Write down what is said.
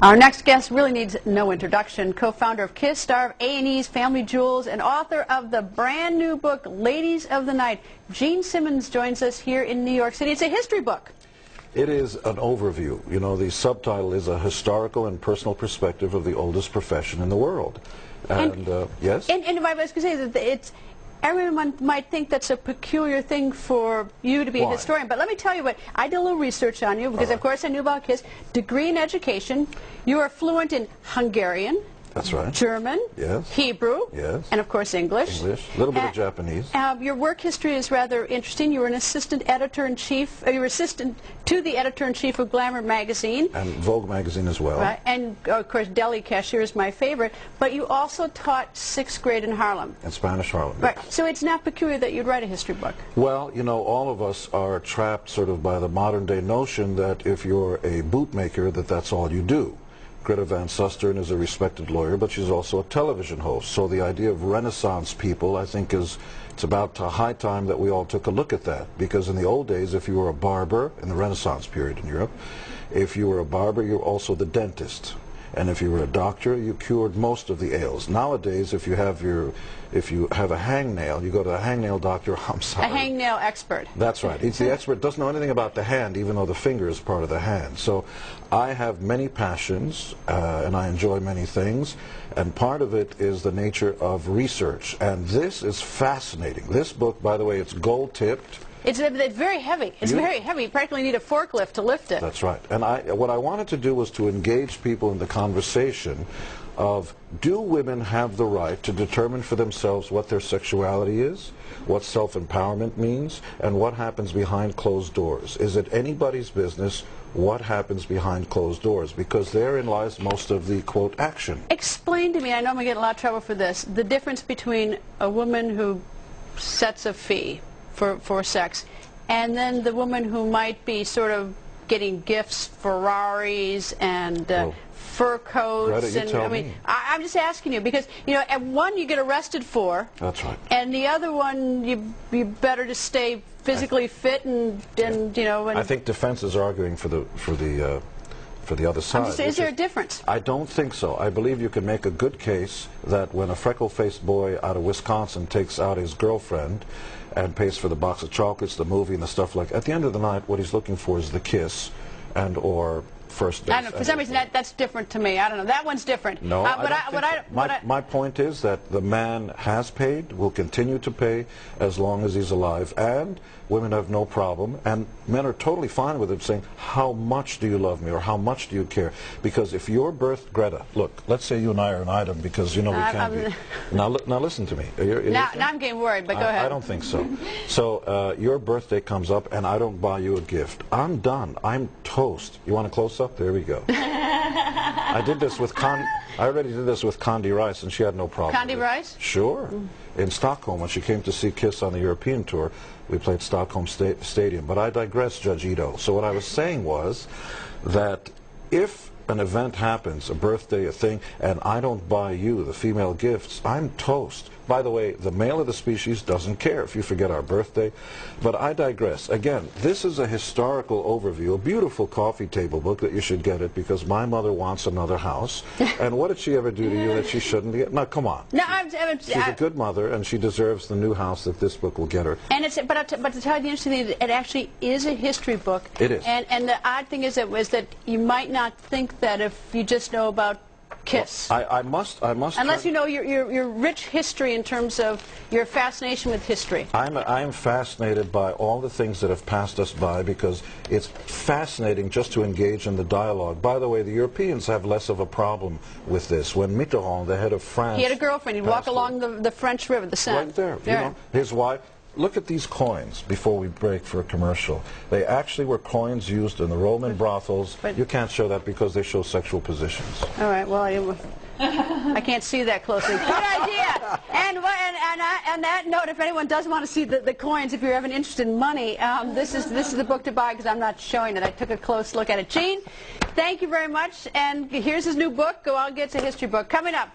Our next guest really needs no introduction. Co-founder of KISS, star of A&E's Family Jewels, and author of the brand new book, Ladies of the Night. Jean Simmons joins us here in New York City. It's a history book. It is an overview. You know, the subtitle is a historical and personal perspective of the oldest profession in the world. Yes? And I was going to say that it's, everyone might think that's a peculiar thing for you to be a historian, but let me tell you what, I did a little research on you because of course I knew about KISS. Degree in education, you are fluent in Hungarian. That's right. German, yes. Hebrew, yes. And of course English. A little bit of Japanese. Your work history is rather interesting. You were an assistant editor-in-chief, you were assistant to the editor-in-chief of Glamour magazine. And Vogue magazine as well. Right. And of course Deli Cashier is my favorite. But you also taught 6th grade in Harlem. In Spanish Harlem. Right. So it's not peculiar that you'd write a history book. Well, you know, all of us are trapped sort of by the modern day notion that if you're a bootmaker, that's all you do. Greta Van Sustern is a respected lawyer, but she's also a television host. So the idea of Renaissance people, I think, it's about high time that we all took a look at that. Because in the old days, if you were a barber, in the Renaissance period in Europe, if you were a barber, you were also the dentist. And if you were a doctor, you cured most of the ails. Nowadays, if you have a hangnail, you go to a hangnail doctor. I'm sorry. A hangnail expert. That's right. He's the expert. Doesn't know anything about the hand, even though the finger is part of the hand. So I have many passions, and I enjoy many things. And part of it is the nature of research. And this is fascinating. This book, by the way, it's gold-tipped. It's very heavy. It's very heavy. You practically need a forklift to lift it. That's right. And what I wanted to do was to engage people in the conversation of, do women have the right to determine for themselves what their sexuality is, what self-empowerment means, and what happens behind closed doors? Is it anybody's business what happens behind closed doors? Because therein lies most of the, quote, action. Explain to me, I know I'm going to get in a lot of trouble for this, the difference between a woman who sets a fee for sex, and then the woman who might be sort of getting gifts, Ferraris and fur coats. Greta, you tell me. I'm just asking you because at one you get arrested for. That's right. And the other one you better just stay physically fit and I think defense is arguing for the other side. Is there a difference? I don't think so. I believe you can make a good case that when a freckle-faced boy out of Wisconsin takes out his girlfriend and pays for the box of chocolates, the movie, and the stuff like that, at the end of the night, what he's looking for is the kiss and or first date. I don't know. For some reason, that's different to me. I don't know. That one's different. No, my point is that the man has paid, will continue to pay as long as he's alive, and women have no problem, and men are totally fine with it, saying, how much do you love me, or how much do you care? Because if your birth, Greta, look, let's say you and I are an item, because we can't be. Now listen to me. Now I'm getting worried, but go ahead. I don't think so. So your birthday comes up, and I don't buy you a gift. I'm done. I'm toast. You want a close-up? There we go. I did this with I already did this with Condi Rice, and she had no problem. Condi Rice? Sure. In Stockholm, when she came to see KISS on the European tour, we played Stockholm Stadium. But I digress, Judge Ito. So what I was saying was that if an event happens, a birthday, a thing, and I don't buy you the female gifts, I'm toast. By the way, the male of the species doesn't care if you forget our birthday. But I digress. Again, this is a historical overview, a beautiful coffee table book that you should get it because my mother wants another house. And what did she ever do to you that she shouldn't get? Now, come on. No, she's a good mother, and she deserves the new house that this book will get her. And but to tell you the interesting thing, it actually is a history book. It is. And the odd thing is that you might not think that if you just know about KISS. Well, I must. Unless you know your rich history in terms of your fascination with history. I'm fascinated by all the things that have passed us by because it's fascinating just to engage in the dialogue. By the way, the Europeans have less of a problem with this. When Mitterrand, the head of France, he had a girlfriend. He'd walk along the French River, the Seine. Right there. You know, his wife. Look at these coins before we break for a commercial. They actually were coins used in the Roman brothels. But you can't show that because they show sexual positions. All right, well, I can't see that closely. Good idea. And on that note, if anyone does want to see the coins, if you're ever interested in money, this is the book to buy because I'm not showing it. I took a close look at it. Gene, thank you very much. And here's his new book. Go out and get a history book. Coming up.